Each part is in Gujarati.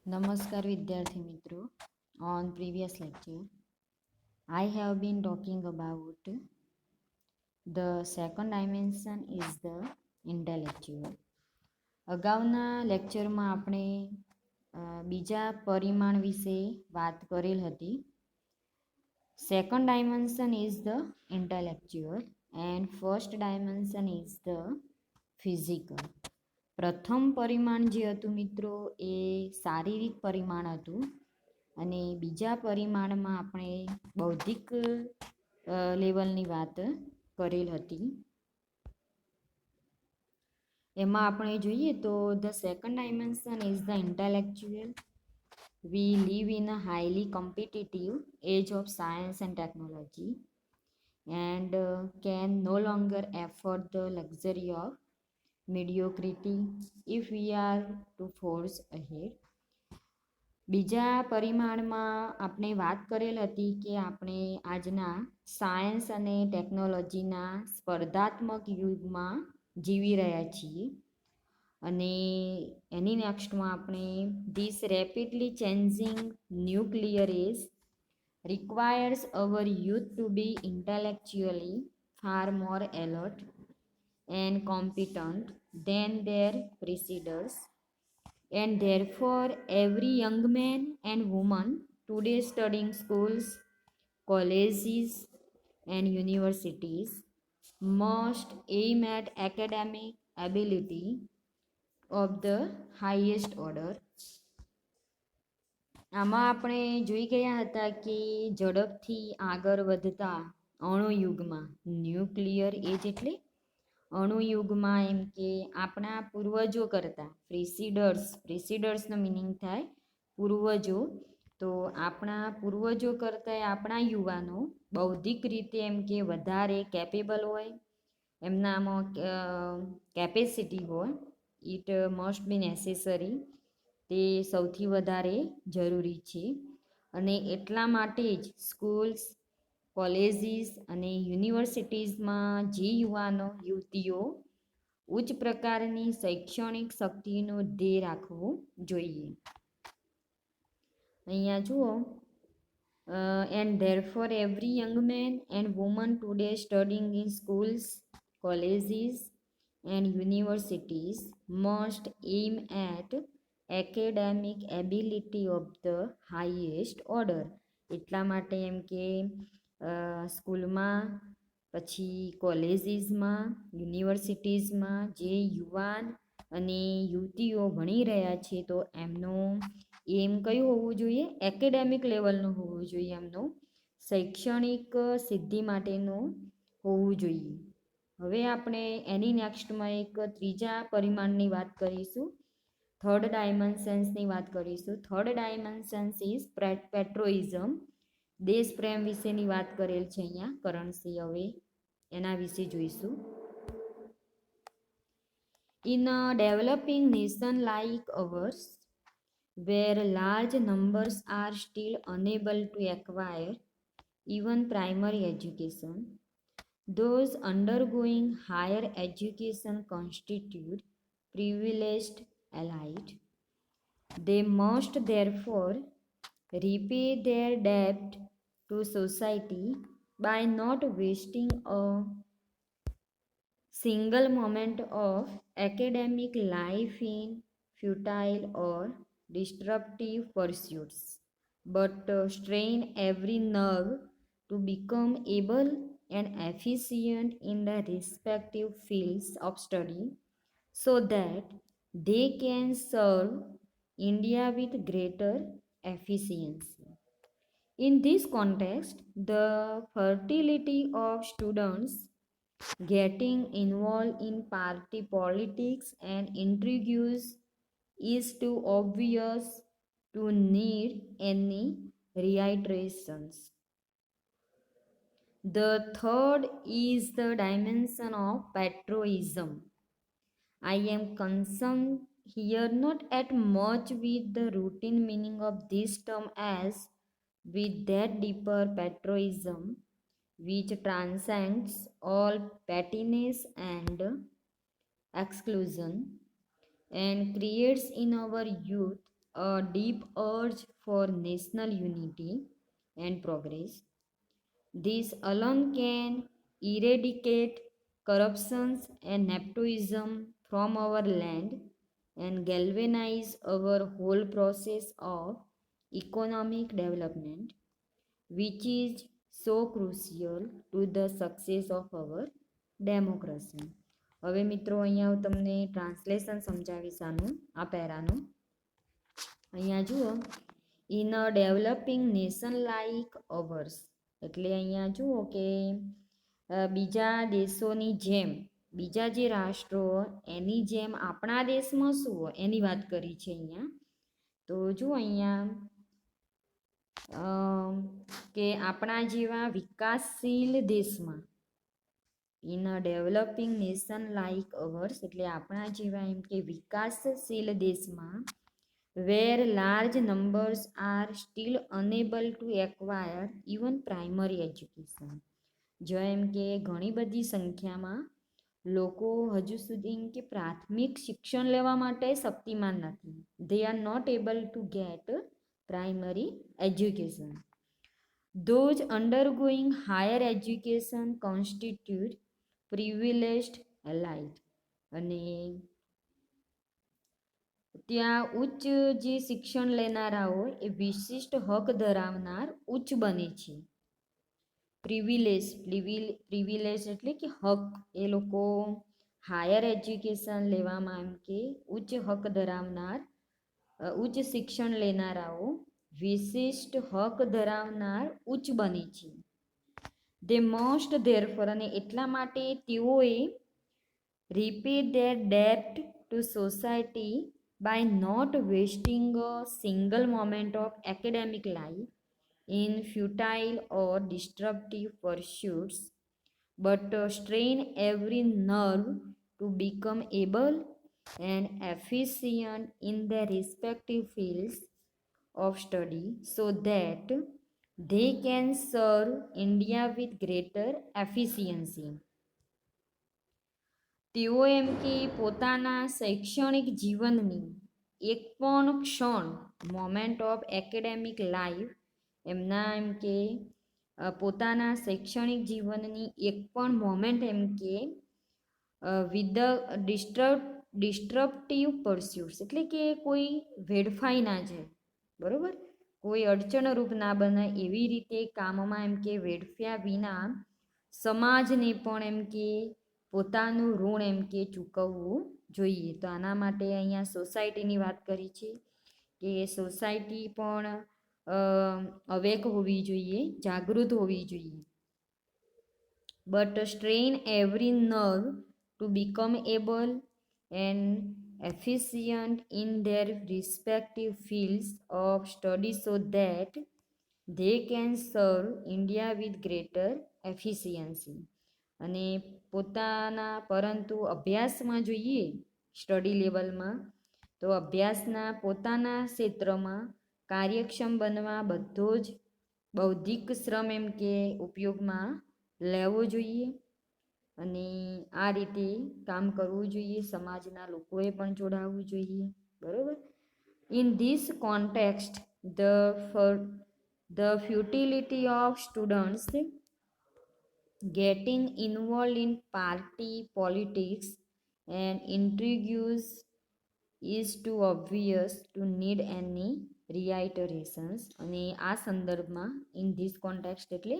Namaskar Vidyarthi Mitro. On previous lecture, I have been talking about the second dimension is the intellectual. અગાઉના લેક્ચરમાં આપણે બીજા પરિમાણ વિશે વાત કરેલ હતી. Second dimension is the intellectual and first dimension is the physical. પ્રથમ પરિમાણ જે હતું મિત્રો એ શારીરિક પરિમાણ હતું અને બીજા પરિમાણમાં આપણે બૌદ્ધિક લેવલની વાત કરેલ હતી. એમાં આપણે જોઈએ તો the second dimension is the intellectual. We live in a highly competitive age of science and technology and can no longer afford the luxury of mediocrity if we are to force ahead. બીજા પરિમાણમાં આપણે વાત કરેલ હતી કે આપણે આજના સાયન્સ અને ટેકનોલોજીના સ્પર્ધાત્મક યુગમાં જીવી રહ્યા છીએ અને એની નેક્સ્ટમાં આપણે this rapidly changing nuclear age requires our youth to be intellectually far more alert and competent than their preceders, and therefore every young man and woman today studying schools, colleges, and universities must aim at academic ability of the highest order. આમાં આપણે જોઈ ગયા હતા કે ઝડપથી આગળ વધતા અણુયુગમાં ન્યુક્લિયર એજ એટલે અણુયુગમાં એમ કે આપણા પૂર્વજો કરતાં પ્રિસીડર્સનો મિનિંગ થાય પૂર્વજો. તો આપણા પૂર્વજો કરતાં આપણા યુવાનો બૌદ્ધિક રીતે એમ કે વધારે કેપેબલ હોય, એમનામાં કેપેસિટી હોય. ઇટ મસ્ટ બી નેસેસરી, તે સૌથી વધારે જરૂરી છે અને એટલા માટે જ સ્કૂલ્સ, કોલેજીસ અને યુનિવર્સિટીઝમાં જે યુવાનો યુવતીઓ ઉચ્ચ પ્રકારની શૈક્ષણિક શક્તિનું ધ્યેય રાખવું જોઈએ. અહીંયા જુઓ, and therefore every young main and woman today studying in schools, colleges and universities must aim at academic ability of the highest order. એટલા માટે એમ કે સ્કૂલમાં, પછી કોલેજીસમાં, યુનિવર્સિટીઝમાં જે યુવાન અને યુવતીઓ ભણી રહ્યા છે તો એમનું એમ કયું હોવું જોઈએ? એકેડેમિક લેવલનું હોવું જોઈએ, એમનું શૈક્ષણિક સિદ્ધિ માટેનું હોવું જોઈએ. હવે આપણે એની નેક્સ્ટમાં એક ત્રીજા પરિમાણની વાત કરીશું, થર્ડ ડાયમેન્શન્સની વાત કરીશું. Third dimensions is patriotism. દેશ પ્રેમ વિશેની વાત કરેલ છે અહીંયા કરણસિંહ. હવે એના વિશે જોઈશું. In a developing nation like hours, where large numbers are still unable to acquire even primary education, those undergoing higher education constitute privileged elite. They must therefore repay their debt to society by not wasting a single moment of academic life in futile or disruptive pursuits, but strain every nerve to become able and efficient in their respective fields of study so that they can serve India with greater efficiency. In this context, the fertility of students getting involved in party politics and intrigues is too obvious to need any reiterations. The third is the dimension of patriotism. I am concerned here not at much with the routine meaning of this term as with that deeper patriotism which transcends all pettiness and exclusion and creates in our youth a deep urge for national unity and progress. This alone can eradicate corruptions and nepotism from our land and galvanize our whole process of economic development, which is so crucial to the success of our democracy. હવે મિત્રો અહીંયા હું તમને ટ્રાન્સલેશન સમજાવીશ આનું આ પેરાનું. અહીંયા જુઓ, in a developing nation like hours, એટલે અહીંયા જુઓ કે બીજા દેશોની જેમ, બીજા જે રાષ્ટ્રો એની જેમ આપણા દેશમાં શું હોય એની વાત કરી છે અહીંયા. તો જુઓ અહીંયા કે આપણા જેવા વિકાસશીલ દેશમાં, in a developing nation like hours એટલે આપણા જેવા એમ કે વિકાસશીલ દેશમાં, where large numbers are still unable to acquire even primary education, જો એમ કે ઘણી બધી સંખ્યામાં લોકો હજુ સુધી એમ કે પ્રાથમિક શિક્ષણ લેવા માટે શક્તિમાન નથી. they are not able to get primary education. Those undergoing higher education constitute privileged elite, અને ત્યાં ઉચ્ચ જે શિક્ષણ લેનારા હોય એ વિશિષ્ટ હક ધરાવનાર ઉચ્ચ બને છે. પ્રિવિલેજ એટલે કે હક, એ લોકો હાયર એજ્યુકેશન લેવામાં એમ કે ઉચ્ચ હક ધરાવનાર, ઉચ્ચ શિક્ષણ લેનારાઓ વિશિષ્ટ હક ધરાવનાર ઉચ્ચ બને છે. દે મોસ્ટ ધેરફોર, અને એટલા માટે તેઓએ repay their debt to society by not wasting a single moment of academic life in futile or destructive pursuits, but strain every nerve to become able and efficient in their respective fields of study so that they can serve India with greater efficiency. તેઓ એમ કે પોતાના શૈક્ષણિક જીવનની એક પણ ક્ષણ, મોમેન્ટ ઓફ એકેડેમિક લાઈફ, એમના એમ કે પોતાના શૈક્ષણિક જીવનની એક પણ મોમેન્ટ એમ કે વિદ ડિસ્ટ્રપ્ટિવ પરસ્યુટ્સ એટલે કે કોઈ વેડફાઈ ના જાય, બરાબર, કોઈ અડચણરૂપ ના બને એવી રીતે કામમાં એમ કે વેડફ્યા વિના સમાજને પણ એમ કે પોતાનું ઋણ એમ કે ચૂકવવું જોઈએ. તો આના માટે અહીંયા સોસાયટીની વાત કરી છે કે સોસાયટી પણ અવેક હોવી જોઈએ, જાગૃત હોવી જોઈએ. But strain every nerve to become able and efficient in their respective fields of study so that they can serve India with greater efficiency. અને પોતાના પરંતુ અભ્યાસમાં જોઈએ, સ્ટડી લેવલમાં, તો અભ્યાસના પોતાના ક્ષેત્રમાં કાર્યક્ષમ બનવા બધો જ બૌદ્ધિક શ્રમ એમ કે ઉપયોગમાં લેવો જોઈએ અને આ રીતે કામ કરવું જોઈએ. સમાજના લોકોએ પણ જોડાવવું જોઈએ, બરાબર. In this context the futility of students getting involved in party politics and intrigues is too obvious to need any reiterations. અને આ સંદર્ભમાં, ઇન ધીસ કોન્ટેક્સ્ટ એટલે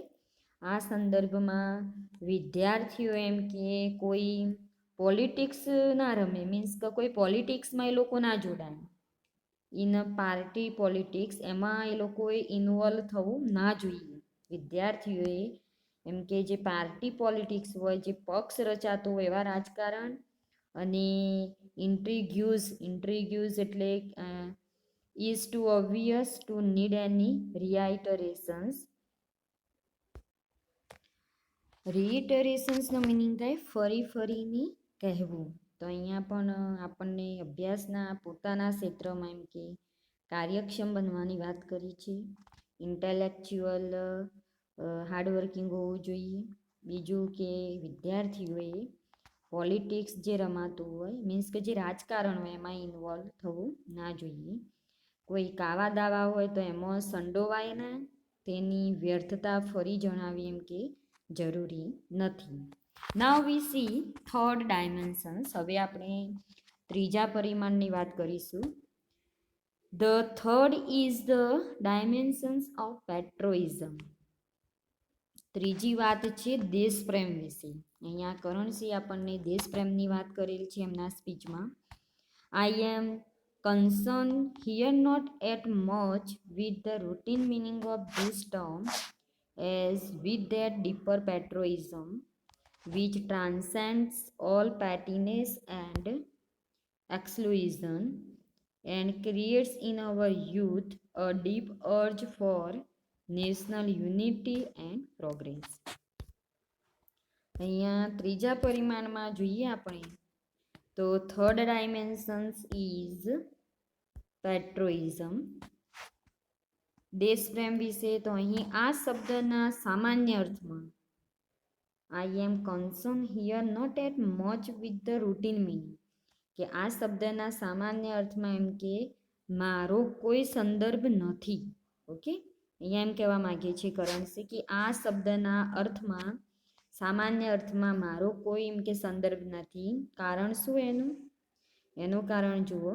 આ સંદર્ભમાં વિદ્યાર્થીઓ એમ કે કોઈ પોલિટિક્સ ના રમે, મીન્સ કે કોઈ પોલિટિક્સમાં એ લોકો ના જોડાય, ઇન પાર્ટી પોલિટિક્સ એમાં એ લોકોએ ઇન્વોલ્વ થવું ના જોઈએ. વિદ્યાર્થીઓએ એમ કે જે પાર્ટી પોલિટિક્સ હોય, જે પક્ષ રચાતો હોય એવા રાજકારણ, અને ઇન્ટ્રીગ્યુઝ એટલે is too obvious to need any રિઇટરેશન્સનો મિનિંગ થાય ફરી ફરીને કહેવું. તો અહીંયા પણ આપણને અભ્યાસના પોતાના ક્ષેત્રમાં એમ કે કાર્યક્ષમ બનવાની વાત કરી છે. ઇન્ટેલેક્ચ્યુઅલ હાર્ડવર્કિંગ હોવું જોઈએ. બીજું કે વિદ્યાર્થીઓએ પોલિટિક્સ જે રમાતું હોય, મીન્સ કે જે રાજકારણ હોય એમાં ઇન્વોલ્વ થવું ના જોઈએ. કોઈ કાવા દાવા હોય તો એમાં સંડોવાય ના, તેની વ્યર્થતા ફરી જણાવી એમ કે જરૂરી નથી. Now we see third dimensions. હવે આપણે ત્રીજા પરિમાણની વાત કરીશું. The third is the dimensions of patriotism. ત્રીજી વાત છે દેશપ્રેમ વિશે. અહીંયા કરણસિંહ આપણને દેશપ્રેમની વાત કરેલ છે એમના સ્પીચમાં. આઈ એમ concerned here not at much with the routine meaning of this term as with that deeper patriotism which transcends all pettiness and exclusion and creates in our youth a deep urge for national unity and progress. અહીંયા ત્રીજા પરિમાણમાં જોઈએ આપણે તો થર્ડ ડાયમેન્શન્સ ઇઝ પેટ્રોઇઝમ. દેશપ્રેમ વિશે તો અહીં આ શબ્દના સામાન્ય અર્થમાં I am concern here not at much with the routine meaning, કે આ શબ્દના સામાન્ય અર્થમાં એમ કે મારો કોઈ સંદર્ભ નથી. ઓકે, અહીંયા એમ કહેવા માગે છે કરણસિંહ કે આ શબ્દના અર્થમાં સામાન્ય અર્થમાં મારો કોઈ એમ કે સંદર્ભ નથી. કારણ શું એનું કારણ જુઓ.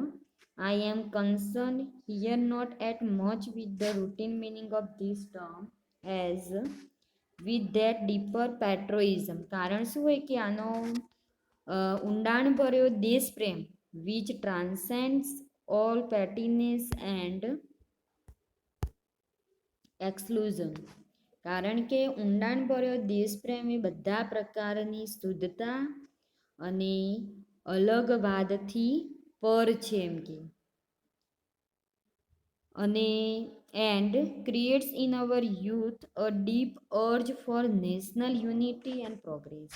I am concerned here not at much with the routine meaning of this term as with that deeper patriotism. કારણ શું હોય કે આનો ઊંડાણભર્યો દેશપ્રેમ which transcends all pettiness and exclusion. કારણ કે ઊંડાણભર્યો દેશપ્રેમ એ બધા પ્રકારની શુદ્ધતા અને અલગવાદથી પર છે એમ કે, અને and creates in our youth a deep urge for national unity and progress.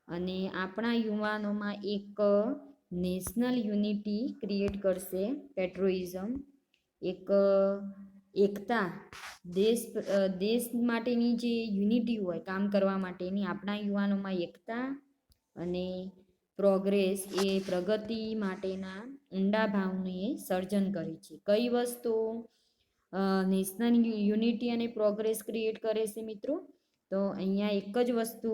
અને આપણા યુવાનોમાં એક નેશનલ યુનિટી ક્રિએટ કરશે પેટ્રોઇઝમ, એક એકતા, દેશ માટેની જે યુનિટી હોય કામ કરવા માટેની આપણા યુવાનોમાં એકતા અને પ્રોગ્રેસ એ પ્રગતિ માટેના ઊંડા ભાવનું એ સર્જન કરે છે. કઈ વસ્તુ નેશનલ યુનિટી અને પ્રોગ્રેસ ક્રિએટ કરે છે મિત્રો? તો અહીંયા એક જ વસ્તુ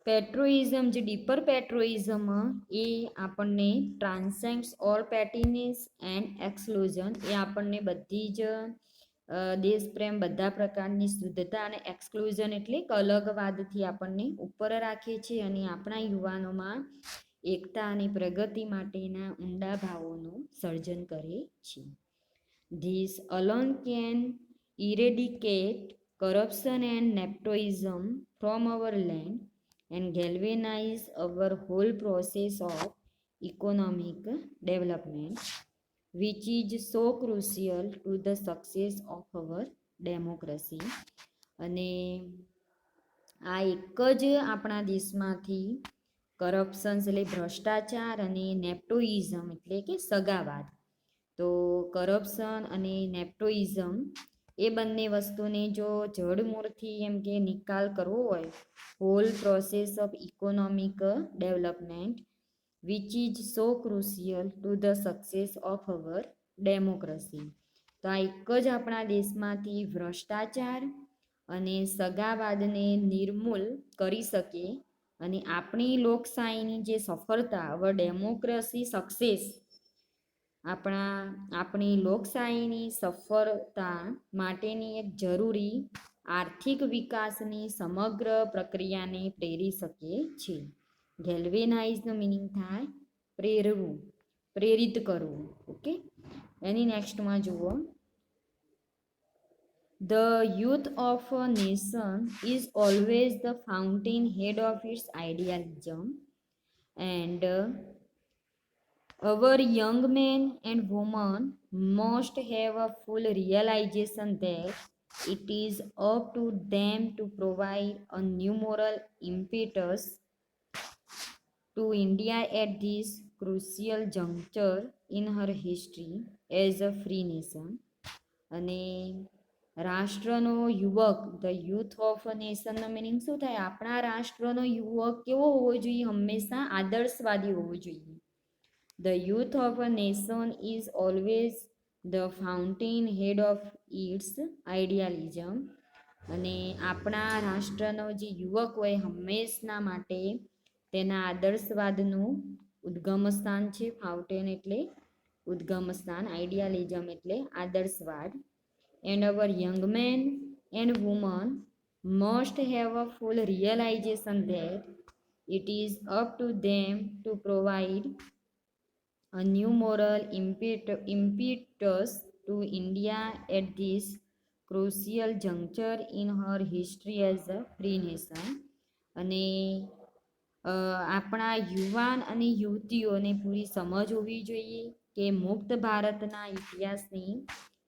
પેટ્રોઇઝમ, જે ડીપર પેટ્રોઇઝમ એ આપણને ટ્રાન્સેન્ડ્સ ઓલ પેટીનેસ એન્ડ એક્સક્લુઝન, એ આપણને બધી જ દેશપ્રેમ, બધા પ્રકારની શુદ્ધતા અને એક્સક્લુઝન એટલે કે અલગવાદથી આપણને ઉપર રાખે છે અને આપણા યુવાનોમાં એકતા અને પ્રગતિ માટેના ઊંડા ભાવોનું સર્જન કરે છે. This alone can eradicate corruption and nepotism from our land and galvanize our whole process of economic development, which is so crucial to the success of our democracy. અને આ એક જ આપણા દેશમાંથી કરપ્શન્સ એટલે ભ્રષ્ટાચાર અને નેપ્ટોઇઝમ એટલે કે સગાવાદ. તો કરપ્શન અને નેપ્ટોઇઝમ એ બંને વસ્તુને જો જડમૂળથી એમ કે નિકાલ કરવો હોય, hall process of economic development which is so crucial to the success of our democracy. તો આ એક જ આપણા દેશમાંથી ભ્રષ્ટાચાર અને સગાવાદને નિર્મૂલ કરી શકે અને આપણી લોકશાહીની જે સફળતા, અવર ડેમોક્રેસી સક્સેસ, આપણી લોકશાહીની સફળતા માટેની એક જરૂરી આર્થિક વિકાસની સમગ્ર પ્રક્રિયાને પ્રેરી શકે છે. ગેલ્વેનાઇઝનો મિનિંગ થાય પ્રેરવું, પ્રેરિત કરવું. ઓકે, એની નેક્સ્ટમાં જુઓ. The youth of a nation is always the fountain head of its idealism, and our young men and women must have a full realization that it is up to them to provide a new moral impetus to India at this crucial juncture in her history as a free nation. અને રાષ્ટ્રનો યુવક, ધ યુથ ઓફ અ નેશનનો મિનિંગ શું થાય? આપણા રાષ્ટ્રનો યુવક કેવો હોવો જોઈએ? હંમેશા આદર્શવાદી હોવો જોઈએ. The youth of a nation is always the fountain head of its idealism. અને આપણા રાષ્ટ્રનો જે યુવક હોય હંમેશના માટે તેના આદર્શવાદનું ઉદ્ગમ સ્થાન છે. ફાઉન્ટેન એટલે ઉદ્ગમ સ્થાન, આઈડિયાલિઝમ એટલે આદર્શવાદ. And our young main and women must have a full realization that it is up to them to provide a new moral impetus to India at this crucial juncture in her history as a free nation. અને આપણા યુવાન અને યુવતીઓને પૂરી સમજ હોવી જોઈએ કે મુક્ત ભારતના ઇતિહાસની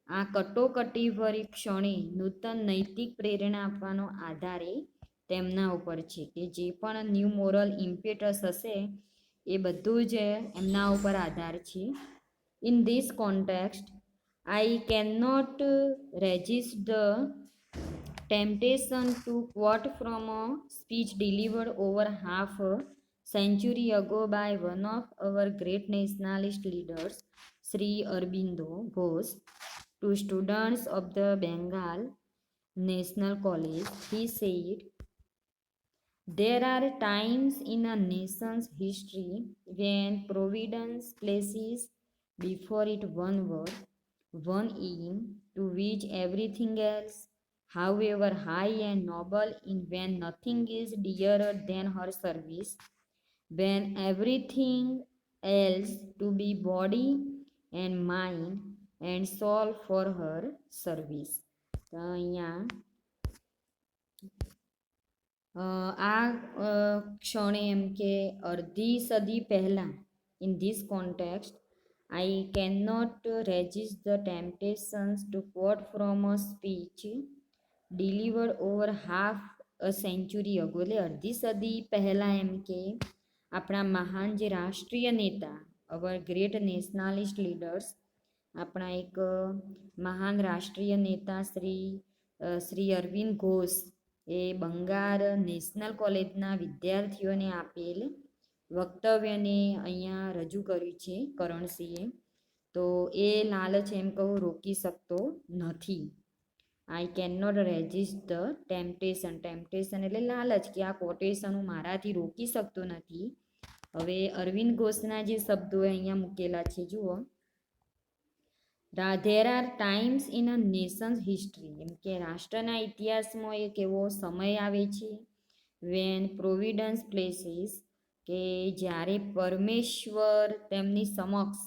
આ કટોકટીભરી ક્ષણે નૂતન નૈતિક પ્રેરણા આપવાનો આધારે તેમના ઉપર છે કે જે પણ ન્યૂ મોરલ ઇમ્પેટસ હશે એ બધું જ એમના ઉપર આધાર છે. In this context I can not resist the temptation to quote from a speech delivered over half a century ago by one of our great nationalist leaders, Sri Aurobindo Ghosh, to students of the Bengal National College. He said, "There are times in a nation's history when providence places before it one word, one aim, to which everything else, however high and noble, in when nothing is dearer than her service, when everything else to be body and mind and soul for her service." તો અહીંયા આ ક્ષણે એમ કે અડધી સદી પહેલાં in this context I cannot resist the temptations to quote from a speech delivered over half a century ago. એટલે અડધી સદી પહેલાં એમ કે આપણા મહાન જે રાષ્ટ્રીય નેતા અવર ગ્રેટ નેશનાલિસ્ટ લીડર્સ, આપણા એક મહાન રાષ્ટ્રીય નેતા શ્રી અરવિંદ ઘોષ એ બંગાળ નેશનલ કોલેજના વિદ્યાર્થીઓને આપેલ વક્તવ્યને અહીંયા રજૂ કર્યું છે કરણસિંહે. તો એ લાલચ એમ કહું રોકી શકતો નથી. I can not resist the temptation. Temptation એટલે લાલચ, કે આ કોટેશન હું મારાથી રોકી શકતો નથી. હવે અરવિંદ ઘોષના જે શબ્દો અહીંયા મૂકેલા છે જુઓ. There are times in a nation's history, એમ કે રાષ્ટ્રના ઇતિહાસમાં એક એવો સમય આવે છે વેન પ્રોવિડન્સ પ્લેસીસ, કે જ્યારે પરમેશ્વર તેમની સમક્ષ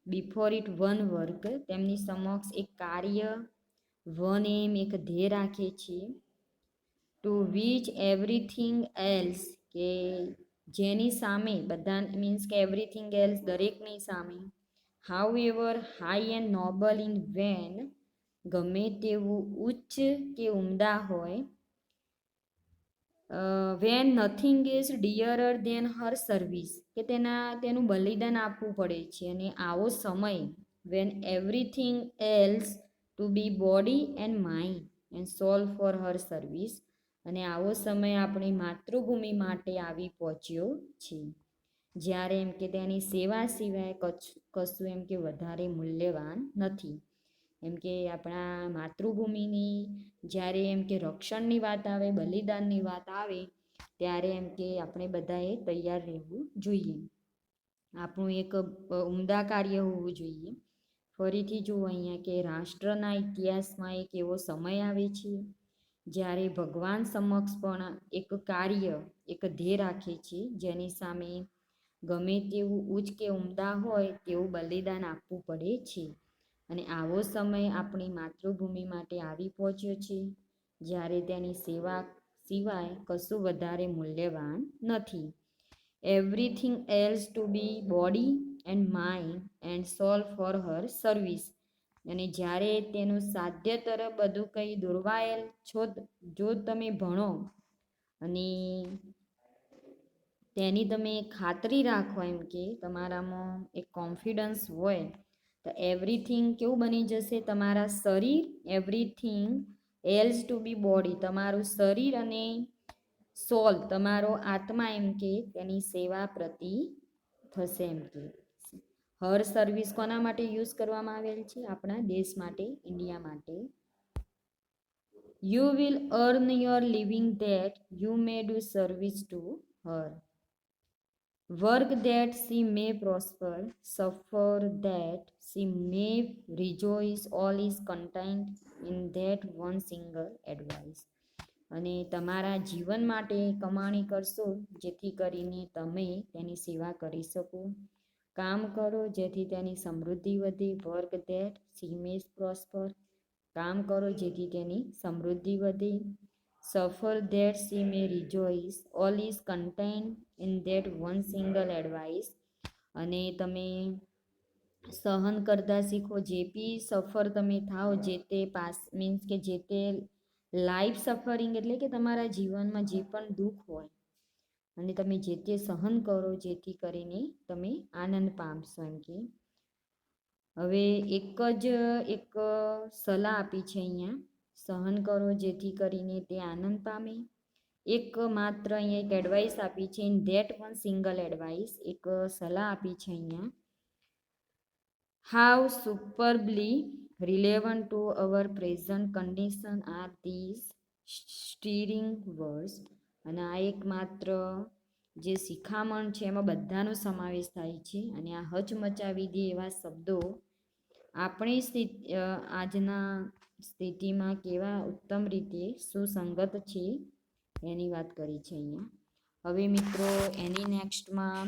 બિફોર ઇટ વન વર્ક, તેમની સમક્ષ એક કાર્ય, વન એમ એક ધ્યેય રાખે છે, ટુ વિચ એવરીથિંગ એલ્સ, કે જેની સામે બધા મીન્સ કે એવરીથિંગ એલ્સ દરેકની સામે, however high and noble in vain, ગમે તેવું ઉચ્ચ કે ઉમદા હોય, when nothing is dearer than her service, કે તેનું બલિદાન આપવું પડે છે. અને આવો સમય when everything else to be body and mind and soul for her service, અને આવો સમય આપણી માતૃભૂમિ માટે આવી પહોંચ્યો છે જ્યારે એમ કે તેની સેવા સિવાય કશું એમ કે વધારે મૂલ્યવાન નથી. એમ કે આપણા માતૃભૂમિની જ્યારે એમ કે રક્ષણની વાત આવે, બલિદાનની વાત આવે, ત્યારે એમ કે આપણે બધાએ તૈયાર રહેવું જોઈએ. આપણું એક ઉમદા કાર્ય હોવું જોઈએ. ફરીથી જુઓ અહીંયા કે રાષ્ટ્રના ઇતિહાસમાં એક એવો સમય આવે છે જ્યારે ભગવાન સમક્ષ પણ એક કાર્ય, એક ધ્યેય રાખે છે જેની સામે ગમે તેવું ઉચ્ચ કે ઉમદા હોય તેવું બલિદાન આપવું પડે છે. અને આવો સમય આપણી માતૃભૂમિ માટે આવી પહોંચ્યો છે જ્યારે તેની સેવા સિવાય કશું વધારે મૂલ્યવાન નથી. Everything else to be body and mind and soul for her service, અને જ્યારે તેનું સાધ્ય તરફ બધું કંઈ દોરવાયેલ જો તમે ભણો અને તેની તમે ખાતરી રાખો, એમ કે તમારામાં એક કોન્ફિડન્સ હોય, તો એવરીથિંગ કેવું બની જશે, તમારા શરીર, everything else to be body, તમારું શરીર અને સોલ, તમારો આત્મા એમ કે તેની સેવા પ્રતિ થશે, એમ કે હર સર્વિસ કોના માટે યુઝ કરવામાં આવેલ છે? આપણા દેશ માટે, ઇન્ડિયા માટે. You will earn your living that you may do service to her. Work that she may prosper, suffer that she may rejoice, all is content in that one single advice. અને તમારા જીવન માટે કમાણી કરશો જેથી કરીને તમે તેની સેવા કરી શકો. કામ કરો જેથી તેની સમૃદ્ધિ વધે. Work that she may prosper, કામ કરો જેથી તેની સમૃદ્ધિ વધે. Suffer that she may rejoice, all is content in that one single advice. અને તમે સહન કરતા શીખો. જે બી સફર તમે થાઓ, જે તે પાસ મીન્સ કે જે તે લાઈફ સફરિંગ એટલે કે તમારા જીવનમાં જે પણ દુઃખ હોય અને તમે જે તે સહન કરો જેથી કરીને તમે આનંદ પામશો એમ કે. હવે એક સલાહ આપી છે અહીંયા, સહન કરો જેથી કરીને તે આનંદ પામે. એક માત્ર અહીંયા એક એડવાઇસ આપી છે, in that one single advice, એક સલાહ આપી છે અહીંયા. How superbly relevant to our present condition are these stirring words. અને આ એક માત્ર જે શિખામણ છે એમાં બધાનો સમાવેશ થાય છે. અને આ હચમચાવી દે એવા શબ્દો આપણી આજના સ્થિતિમાં કેવા ઉત્તમ રીતે સુસંગત છે એની વાત કરી છે અહીંયા. હવે મિત્રો એની નેક્સ્ટમાં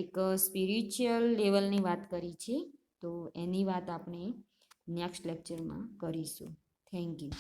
એક સ્પિરિચ્યુઅલ લેવલની વાત કરી છે, તો એની વાત આપણે નેક્સ્ટ લેક્ચરમાં કરીશું. Thank you.